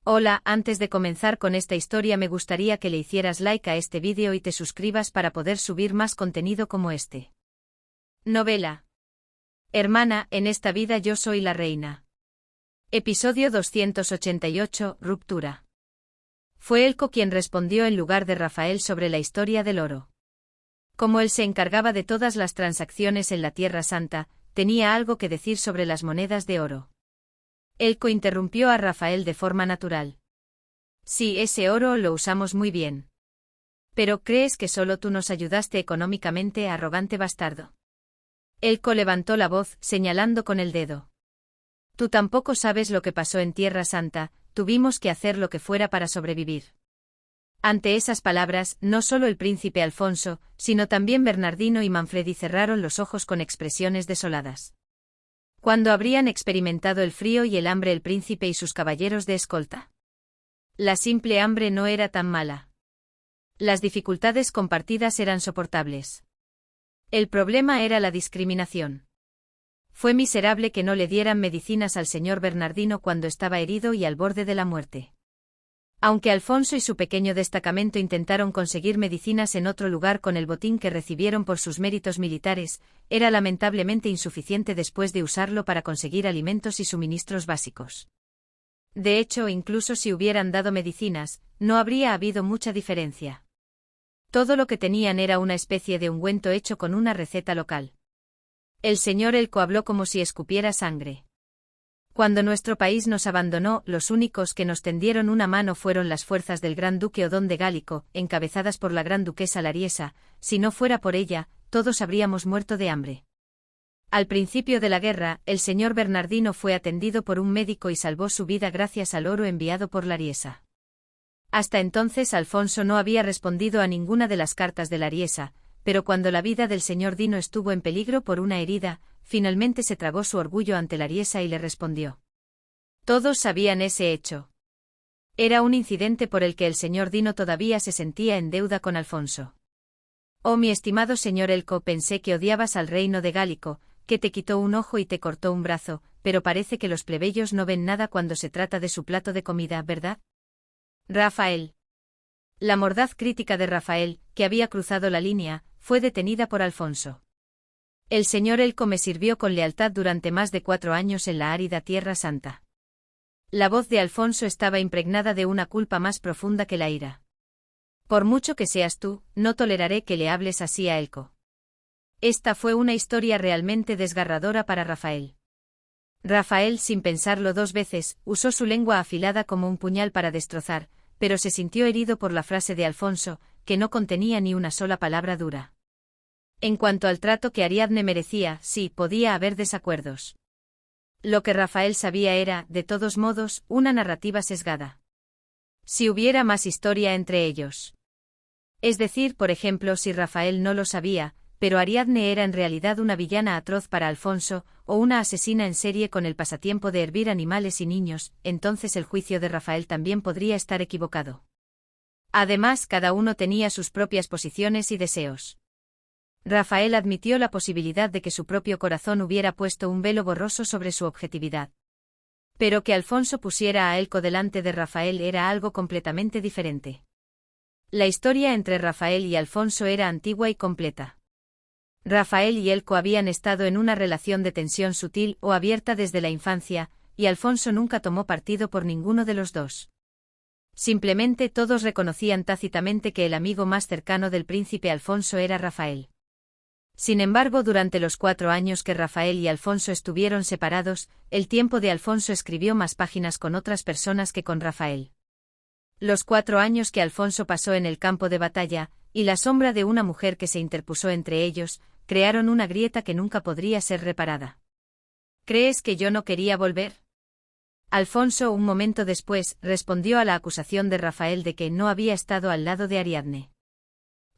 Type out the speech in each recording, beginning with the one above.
Hola, antes de comenzar con esta historia me gustaría que le hicieras like a este vídeo y te suscribas para poder subir más contenido como este. Novela. Hermana, en esta vida yo soy la reina. Episodio 288, Ruptura. Fue Elko quien respondió en lugar de Rafael sobre la historia del oro. Como él se encargaba de todas las transacciones en la Tierra Santa, tenía algo que decir sobre las monedas de oro. Elko interrumpió a Rafael de forma natural. Sí, ese oro lo usamos muy bien. Pero ¿crees que solo tú nos ayudaste económicamente, arrogante bastardo? Elko levantó la voz, señalando con el dedo. Tú tampoco sabes lo que pasó en Tierra Santa, tuvimos que hacer lo que fuera para sobrevivir. Ante esas palabras, no solo el príncipe Alfonso, sino también Bernardino y Manfredi cerraron los ojos con expresiones desoladas. ¿Cuándo habrían experimentado el frío y el hambre el príncipe y sus caballeros de escolta? La simple hambre no era tan mala. Las dificultades compartidas eran soportables. El problema era la discriminación. Fue miserable que no le dieran medicinas al señor Bernardino cuando estaba herido y al borde de la muerte. Aunque Alfonso y su pequeño destacamento intentaron conseguir medicinas en otro lugar con el botín que recibieron por sus méritos militares, era lamentablemente insuficiente después de usarlo para conseguir alimentos y suministros básicos. De hecho, incluso si hubieran dado medicinas, no habría habido mucha diferencia. Todo lo que tenían era una especie de ungüento hecho con una receta local. El señor Elko habló como si escupiera sangre. Cuando nuestro país nos abandonó, los únicos que nos tendieron una mano fueron las fuerzas del Gran Duque Odón de Gálico, encabezadas por la Gran Duquesa Lariesa. Si no fuera por ella, todos habríamos muerto de hambre. Al principio de la guerra, el señor Bernardino fue atendido por un médico y salvó su vida gracias al oro enviado por Lariesa. Hasta entonces Alfonso no había respondido a ninguna de las cartas de Lariesa, pero cuando la vida del señor Dino estuvo en peligro por una herida, finalmente se tragó su orgullo ante Lariesa y le respondió. Todos sabían ese hecho. Era un incidente por el que el señor Dino todavía se sentía en deuda con Alfonso. Oh, mi estimado señor Elko, pensé que odiabas al reino de Gálico, que te quitó un ojo y te cortó un brazo, pero parece que los plebeyos no ven nada cuando se trata de su plato de comida, ¿verdad? Rafael. La mordaz crítica de Rafael, que había cruzado la línea, fue detenida por Alfonso. El señor Elko me sirvió con lealtad durante más de 4 años en la árida Tierra Santa. La voz de Alfonso estaba impregnada de una culpa más profunda que la ira. Por mucho que seas tú, no toleraré que le hables así a Elko. Esta fue una historia realmente desgarradora para Rafael. Rafael, sin pensarlo 2 veces, usó su lengua afilada como un puñal para destrozar, pero se sintió herido por la frase de Alfonso, que no contenía ni una sola palabra dura. En cuanto al trato que Ariadne merecía, sí, podía haber desacuerdos. Lo que Rafael sabía era, de todos modos, una narrativa sesgada. Si hubiera más historia entre ellos. Es decir, por ejemplo, si Rafael no lo sabía, pero Ariadne era en realidad una villana atroz para Alfonso, o una asesina en serie con el pasatiempo de hervir animales y niños, entonces el juicio de Rafael también podría estar equivocado. Además, cada uno tenía sus propias posiciones y deseos. Rafael admitió la posibilidad de que su propio corazón hubiera puesto un velo borroso sobre su objetividad. Pero que Alfonso pusiera a Elko delante de Rafael era algo completamente diferente. La historia entre Rafael y Alfonso era antigua y completa. Rafael y Elko habían estado en una relación de tensión sutil o abierta desde la infancia, y Alfonso nunca tomó partido por ninguno de los dos. Simplemente todos reconocían tácitamente que el amigo más cercano del príncipe Alfonso era Rafael. Sin embargo, durante los 4 años que Rafael y Alfonso estuvieron separados, el tiempo de Alfonso escribió más páginas con otras personas que con Rafael. Los 4 años que Alfonso pasó en el campo de batalla, y la sombra de una mujer que se interpuso entre ellos, crearon una grieta que nunca podría ser reparada. ¿Crees que yo no quería volver? Alfonso, un momento después, respondió a la acusación de Rafael de que no había estado al lado de Ariadne.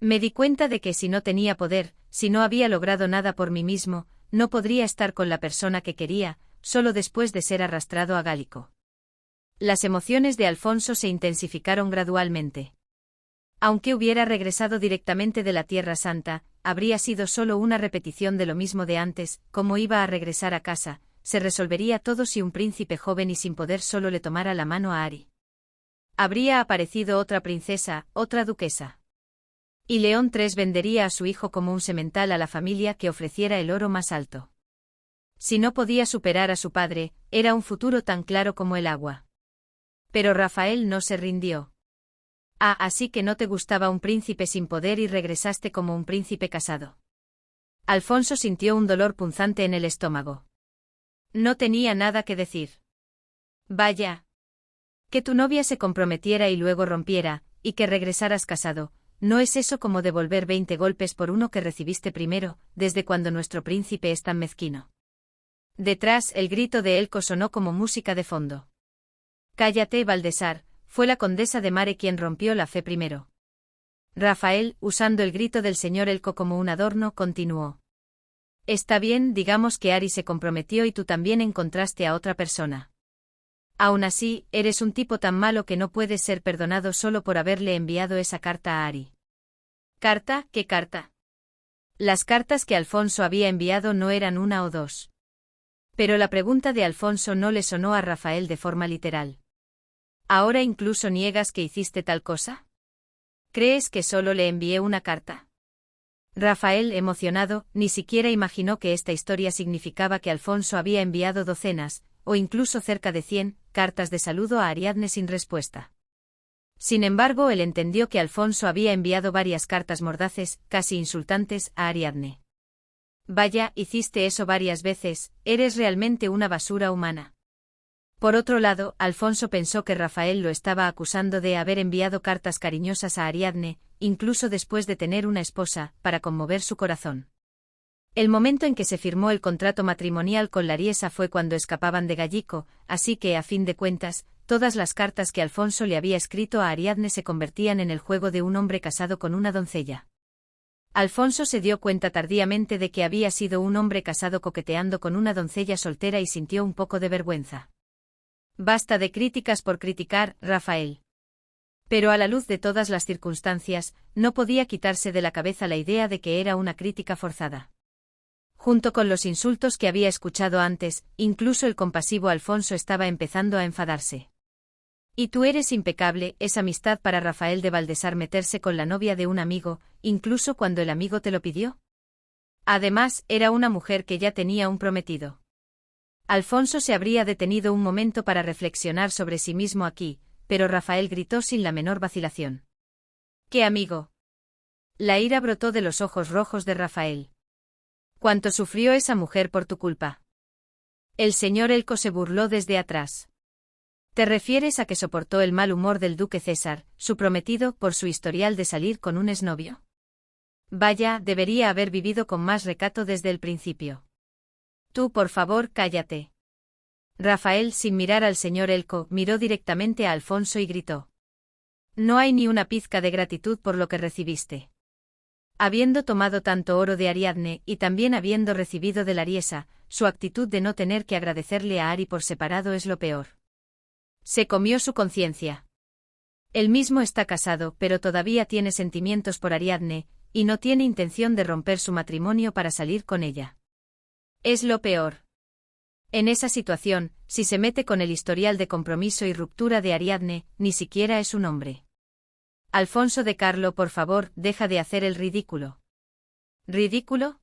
Me di cuenta de que si no tenía poder, si no había logrado nada por mí mismo, no podría estar con la persona que quería, solo después de ser arrastrado a Gálico. Las emociones de Alfonso se intensificaron gradualmente. Aunque hubiera regresado directamente de la Tierra Santa, habría sido solo una repetición de lo mismo de antes, como iba a regresar a casa, se resolvería todo si un príncipe joven y sin poder solo le tomara la mano a Ari. Habría aparecido otra princesa, otra duquesa. Y León III vendería a su hijo como un semental a la familia que ofreciera el oro más alto. Si no podía superar a su padre, era un futuro tan claro como el agua. Pero Rafael no se rindió. Ah, así que no te gustaba un príncipe sin poder y regresaste como un príncipe casado. Alfonso sintió un dolor punzante en el estómago. No tenía nada que decir. Vaya. Que tu novia se comprometiera y luego rompiera, y que regresaras casado, ¿no es eso como devolver 20 golpes por uno que recibiste primero, desde cuando nuestro príncipe es tan mezquino? Detrás, el grito de Elko sonó como música de fondo. Cállate, Baltasar, fue la condesa de Mare quien rompió la fe primero. Rafael, usando el grito del señor Elko como un adorno, continuó. Está bien, digamos que Ari se comprometió y tú también encontraste a otra persona. Aún así, eres un tipo tan malo que no puedes ser perdonado solo por haberle enviado esa carta a Ari. ¿Carta? ¿Qué carta? Las cartas que Alfonso había enviado no eran una o dos. Pero la pregunta de Alfonso no le sonó a Rafael de forma literal. ¿Ahora incluso niegas que hiciste tal cosa? ¿Crees que solo le envié una carta? Rafael, emocionado, ni siquiera imaginó que esta historia significaba que Alfonso había enviado docenas, o incluso cerca de 100, cartas de saludo a Ariadne sin respuesta. Sin embargo, él entendió que Alfonso había enviado varias cartas mordaces, casi insultantes, a Ariadne. Vaya, hiciste eso varias veces, eres realmente una basura humana. Por otro lado, Alfonso pensó que Rafael lo estaba acusando de haber enviado cartas cariñosas a Ariadne, incluso después de tener una esposa, para conmover su corazón. El momento en que se firmó el contrato matrimonial con Lariesa fue cuando escapaban de Gallico, así que, a fin de cuentas, todas las cartas que Alfonso le había escrito a Ariadne se convertían en el juego de un hombre casado con una doncella. Alfonso se dio cuenta tardíamente de que había sido un hombre casado coqueteando con una doncella soltera y sintió un poco de vergüenza. Basta de críticas por criticar, Rafael. Pero a la luz de todas las circunstancias, no podía quitarse de la cabeza la idea de que era una crítica forzada. Junto con los insultos que había escuchado antes, incluso el compasivo Alfonso estaba empezando a enfadarse. Y tú eres impecable, es amistad para Rafael de Baltasar meterse con la novia de un amigo, incluso cuando el amigo te lo pidió. Además, era una mujer que ya tenía un prometido. Alfonso se habría detenido un momento para reflexionar sobre sí mismo aquí, pero Rafael gritó sin la menor vacilación. ¿Qué amigo? La ira brotó de los ojos rojos de Rafael. ¿Cuánto sufrió esa mujer por tu culpa? El señor Elko se burló desde atrás. ¿Te refieres a que soportó el mal humor del duque César, su prometido, por su historial de salir con un exnovio? Vaya, debería haber vivido con más recato desde el principio. Tú, por favor, cállate. Rafael, sin mirar al señor Elko, miró directamente a Alfonso y gritó. No hay ni una pizca de gratitud por lo que recibiste. Habiendo tomado tanto oro de Ariadne y también habiendo recibido de Lariesa, su actitud de no tener que agradecerle a Ari por separado es lo peor. Se comió su conciencia. Él mismo está casado, pero todavía tiene sentimientos por Ariadne, y no tiene intención de romper su matrimonio para salir con ella. Es lo peor. En esa situación, si se mete con el historial de compromiso y ruptura de Ariadne, ni siquiera es un hombre. Alfonso de Carlo, por favor, deja de hacer el ridículo. ¿Ridículo?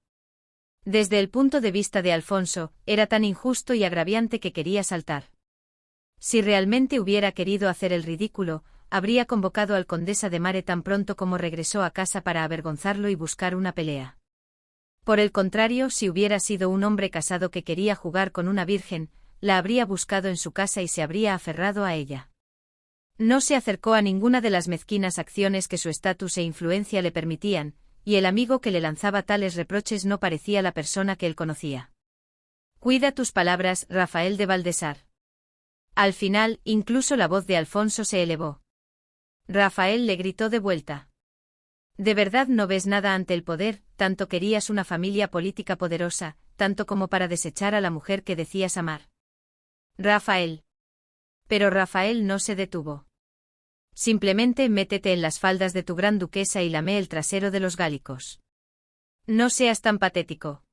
Desde el punto de vista de Alfonso, era tan injusto y agraviante que quería saltar. Si realmente hubiera querido hacer el ridículo, habría convocado al condesa de Mare tan pronto como regresó a casa para avergonzarlo y buscar una pelea. Por el contrario, si hubiera sido un hombre casado que quería jugar con una virgen, la habría buscado en su casa y se habría aferrado a ella. No se acercó a ninguna de las mezquinas acciones que su estatus e influencia le permitían, y el amigo que le lanzaba tales reproches no parecía la persona que él conocía. Cuida tus palabras, Rafael de Baltasar. Al final, incluso la voz de Alfonso se elevó. Rafael le gritó de vuelta. ¿De verdad no ves nada ante el poder? Tanto querías una familia política poderosa, tanto como para desechar a la mujer que decías amar. Rafael. Pero Rafael no se detuvo. Simplemente métete en las faldas de tu gran duquesa y lame el trasero de los gálicos. No seas tan patético.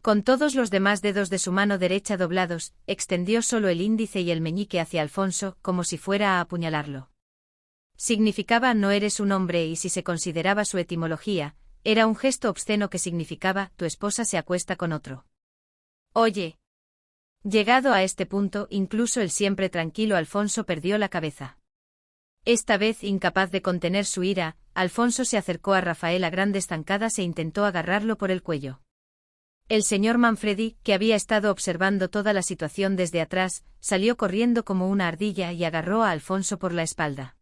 Con todos los demás dedos de su mano derecha doblados, extendió solo el índice y el meñique hacia Alfonso, como si fuera a apuñalarlo. Significaba no eres un hombre y si se consideraba su etimología, era un gesto obsceno que significaba tu esposa se acuesta con otro. Oye. Llegado a este punto, incluso el siempre tranquilo Alfonso perdió la cabeza. Esta vez, incapaz de contener su ira, Alfonso se acercó a Rafael a grandes zancadas e intentó agarrarlo por el cuello. El señor Manfredi, que había estado observando toda la situación desde atrás, salió corriendo como una ardilla y agarró a Alfonso por la espalda.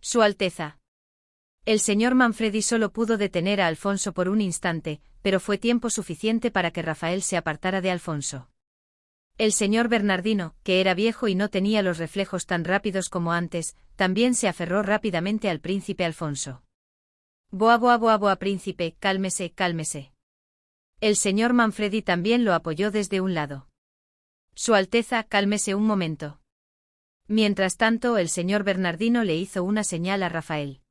Su Alteza. El señor Manfredi solo pudo detener a Alfonso por un instante, pero fue tiempo suficiente para que Rafael se apartara de Alfonso. El señor Bernardino, que era viejo y no tenía los reflejos tan rápidos como antes, también se aferró rápidamente al príncipe Alfonso. Boa, boa, boa, boa, príncipe, cálmese, cálmese. El señor Manfredi también lo apoyó desde un lado. Su Alteza, cálmese un momento. Mientras tanto, el señor Bernardino le hizo una señal a Rafael.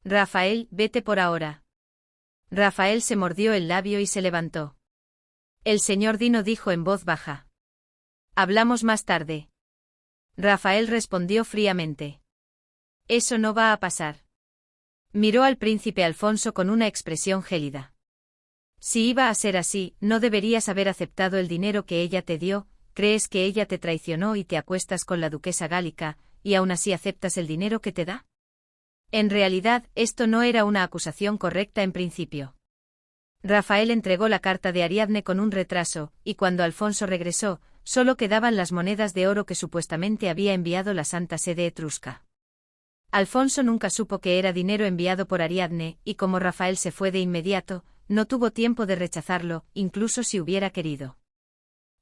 Rafael, vete por ahora. Rafael se mordió el labio y se levantó. El señor Dino dijo en voz baja. Hablamos más tarde. Rafael respondió fríamente. Eso no va a pasar. Miró al príncipe Alfonso con una expresión gélida. Si iba a ser así, no deberías haber aceptado el dinero que ella te dio, crees que ella te traicionó y te acuestas con la duquesa gálica, y aún así aceptas el dinero que te da. En realidad, esto no era una acusación correcta en principio. Rafael entregó la carta de Ariadne con un retraso, y cuando Alfonso regresó, solo quedaban las monedas de oro que supuestamente había enviado la Santa Sede etrusca. Alfonso nunca supo que era dinero enviado por Ariadne, y como Rafael se fue de inmediato, no tuvo tiempo de rechazarlo, incluso si hubiera querido.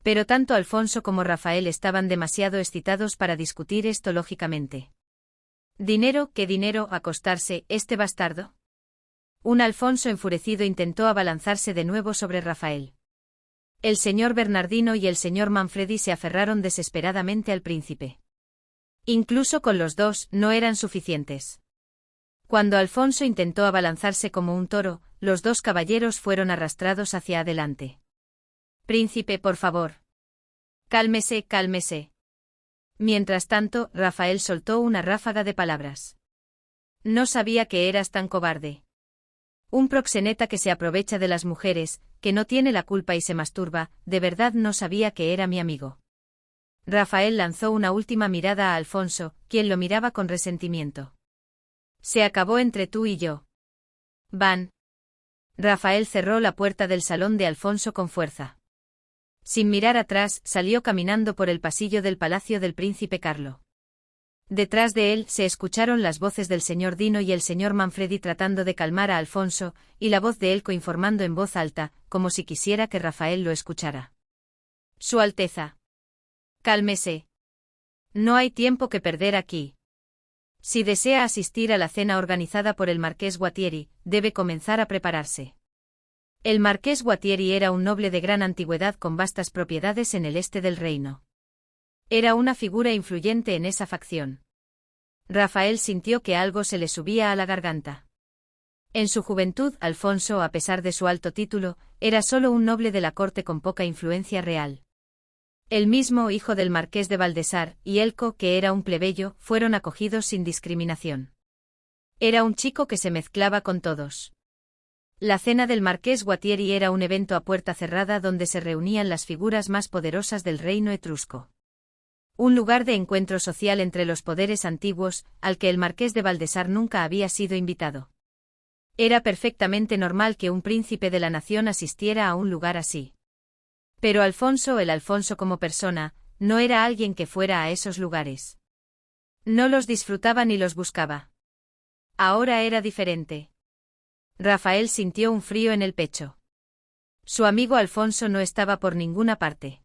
Pero tanto Alfonso como Rafael estaban demasiado excitados para discutir esto lógicamente. ¿Dinero? ¿Qué dinero? ¿Acostarse, este bastardo? Un Alfonso enfurecido intentó abalanzarse de nuevo sobre Rafael. El señor Bernardino y el señor Manfredi se aferraron desesperadamente al príncipe. Incluso con los dos, no eran suficientes. Cuando Alfonso intentó abalanzarse como un toro, los dos caballeros fueron arrastrados hacia adelante. Príncipe, por favor. Cálmese, cálmese. Mientras tanto, Rafael soltó una ráfaga de palabras. No sabía que eras tan cobarde. Un proxeneta que se aprovecha de las mujeres, que no tiene la culpa y se masturba, de verdad no sabía que era mi amigo. Rafael lanzó una última mirada a Alfonso, quien lo miraba con resentimiento. Se acabó entre tú y yo. Van. Rafael cerró la puerta del salón de Alfonso con fuerza. Sin mirar atrás, salió caminando por el pasillo del palacio del príncipe Carlo. Detrás de él se escucharon las voces del señor Dino y el señor Manfredi tratando de calmar a Alfonso, y la voz de Elko informando en voz alta, como si quisiera que Rafael lo escuchara. Su Alteza. Cálmese. No hay tiempo que perder aquí. Si desea asistir a la cena organizada por el marqués Guattieri, debe comenzar a prepararse. El marqués Guattieri era un noble de gran antigüedad con vastas propiedades en el este del reino. Era una figura influyente en esa facción. Rafael sintió que algo se le subía a la garganta. En su juventud, Alfonso, a pesar de su alto título, era solo un noble de la corte con poca influencia real. El mismo hijo del marqués de Valdesar y Elko, que era un plebeyo, fueron acogidos sin discriminación. Era un chico que se mezclaba con todos. La cena del marqués Guattieri era un evento a puerta cerrada donde se reunían las figuras más poderosas del reino etrusco. Un lugar de encuentro social entre los poderes antiguos, al que el marqués de Valdesar nunca había sido invitado. Era perfectamente normal que un príncipe de la nación asistiera a un lugar así. Pero Alfonso, el Alfonso como persona, no era alguien que fuera a esos lugares. No los disfrutaba ni los buscaba. Ahora era diferente. Rafael sintió un frío en el pecho. Su amigo Alfonso no estaba por ninguna parte.